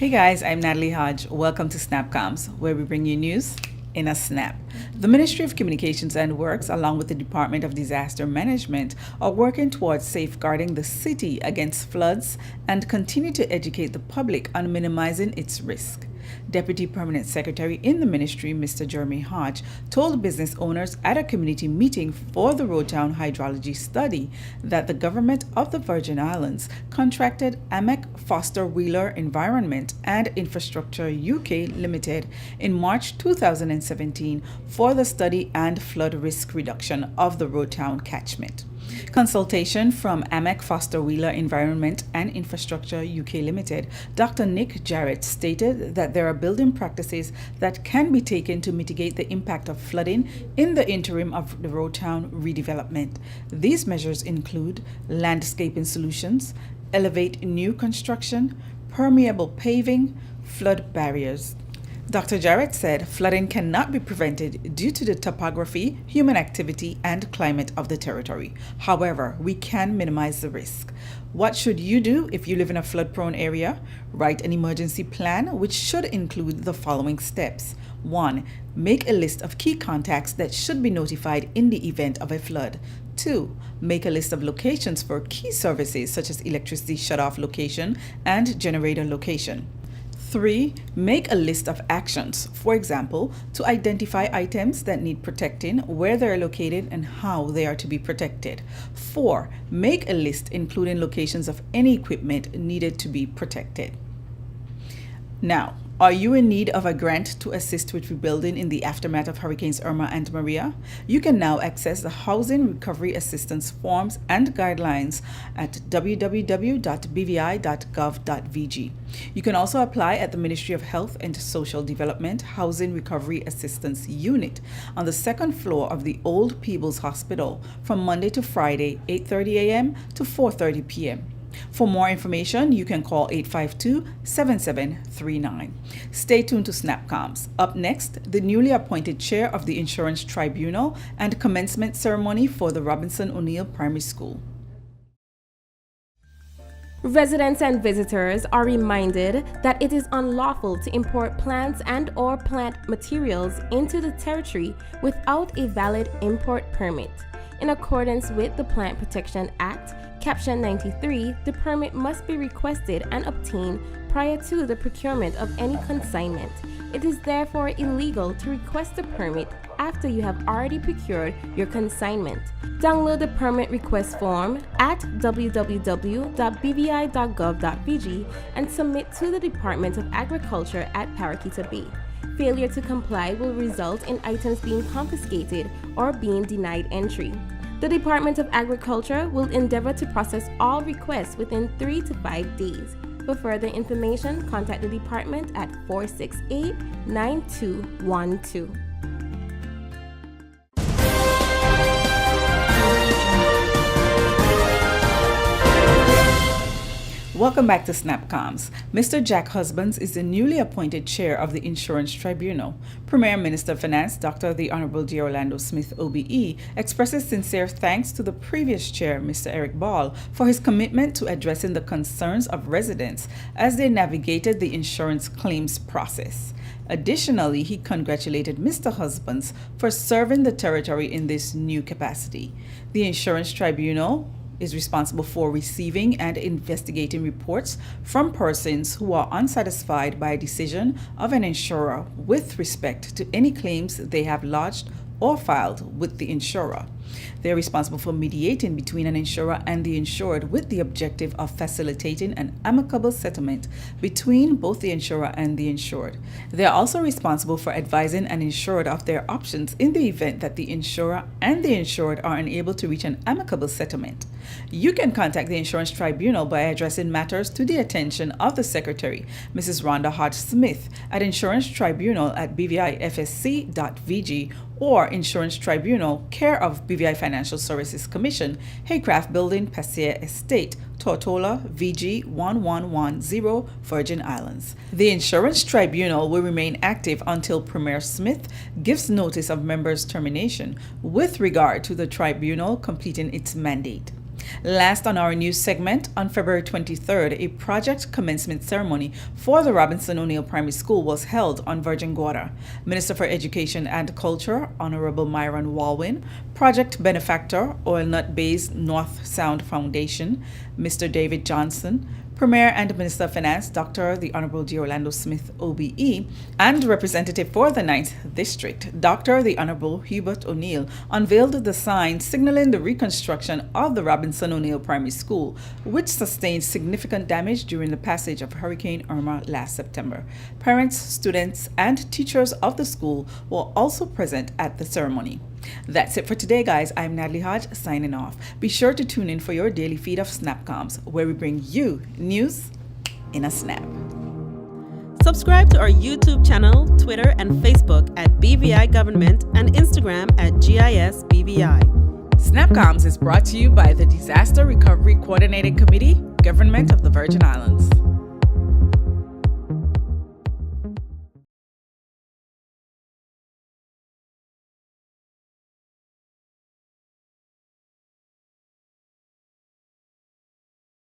Hey guys, I'm Natalie Hodge. Welcome to SnapComms, where we bring you news in a snap. The Ministry of Communications and Works, along with the Department of Disaster Management, are working towards safeguarding the city against floods and continue to educate the public on minimizing its risk. Deputy Permanent Secretary in the ministry, Mr. Jeremy Hodge, told business owners at a community meeting for the Roadtown Hydrology Study that the government of the Virgin Islands contracted AMEC Foster Wheeler Environment and Infrastructure UK Limited in March 2017 for the study and flood risk reduction of the Roadtown catchment. Consultation from AMEC Foster Wheeler Environment and Infrastructure UK Limited, Dr. Nick Jarrett stated that there are building practices that can be taken to mitigate the impact of flooding in the interim of the Roadtown redevelopment. These measures include landscaping solutions, elevate new construction, permeable paving, flood barriers. Dr. Jarrett said flooding cannot be prevented due to the topography, human activity, and climate of the territory. However, we can minimize the risk. What should you do if you live in a flood-prone area? Write an emergency plan, which should include the following steps. 1. Make a list of key contacts that should be notified in the event of a flood. 2. Make a list of locations for key services such as electricity shutoff location and generator location. 3. Make a list of actions, for example, to identify items that need protecting, where they are located, and how they are to be protected. 4. Make a list including locations of any equipment needed to be protected. Now, are you in need of a grant to assist with rebuilding in the aftermath of Hurricanes Irma and Maria? You can now access the Housing Recovery Assistance Forms and Guidelines at www.bvi.gov.vg. You can also apply at the Ministry of Health and Social Development Housing Recovery Assistance Unit on the second floor of the Old Peebles Hospital from Monday to Friday, 8:30 a.m. to 4:30 p.m. For more information, you can call 852-7739. Stay tuned to SnapComms. Up next, the newly appointed chair of the Insurance Tribunal and commencement ceremony for the Robinson O'Neill Primary School. Residents and visitors are reminded that it is unlawful to import plants and/or plant materials into the territory without a valid import permit. In accordance with the Plant Protection Act, Caption 93, the permit must be requested and obtained prior to the procurement of any consignment. It is therefore illegal to request a permit after you have already procured your consignment. Download the permit request form at www.bvi.gov.vg and submit to the Department of Agriculture at Parakeeta Bay. Failure to comply will result in items being confiscated or being denied entry. The Department of Agriculture will endeavor to process all requests within 3 to 5 days. For further information, contact the department at 468-9212. Welcome back to SnapComms. Mr. Jack Husbands is the newly appointed chair of the Insurance Tribunal. Premier Minister of Finance, Dr. the Honorable D. Orlando Smith, OBE, expresses sincere thanks to the previous chair, Mr. Eric Ball, for his commitment to addressing the concerns of residents as they navigated the insurance claims process. Additionally, he congratulated Mr. Husbands for serving the territory in this new capacity. The Insurance Tribunal is responsible for receiving and investigating reports from persons who are unsatisfied by a decision of an insurer with respect to any claims they have lodged or filed with the insurer. They are responsible for mediating between an insurer and the insured with the objective of facilitating an amicable settlement between both the insurer and the insured. They are also responsible for advising an insured of their options in the event that the insurer and the insured are unable to reach an amicable settlement. You can contact the Insurance Tribunal by addressing matters to the attention of the Secretary, Mrs. Rhonda Hodge Smith, at Insurance Tribunal at bvifsc.vg or Insurance Tribunal, care of BVI Financial Services Commission, Haycraft Building, Passear Estate, Tortola, VG 1110, Virgin Islands. The Insurance Tribunal will remain active until Premier Smith gives notice of members' termination with regard to the tribunal completing its mandate. Last on our news segment, on February 23rd, a project commencement ceremony for the Robinson O'Neill Primary School was held on Virgin Gorda. Minister for Education and Culture, Honorable Myron Walwyn, project benefactor, Oil Nut Bays North Sound Foundation, Mr. David Johnson, Premier and Minister of Finance, Dr. the Honorable G. Orlando Smith, OBE, and Representative for the 9th District, Dr. the Honorable Hubert O'Neill, unveiled the sign signaling the reconstruction of the Robinson O'Neill Primary School, which sustained significant damage during the passage of Hurricane Irma last September. Parents, students, and teachers of the school were also present at the ceremony. That's it for today, guys. I'm Natalie Hodge, signing off. Be sure to tune in for your daily feed of SnapComms, where we bring you news in a snap. Subscribe to our YouTube channel, Twitter, and Facebook at BVI Government and Instagram at GISBVI. SnapComms is brought to you by the Disaster Recovery Coordinating Committee, Government of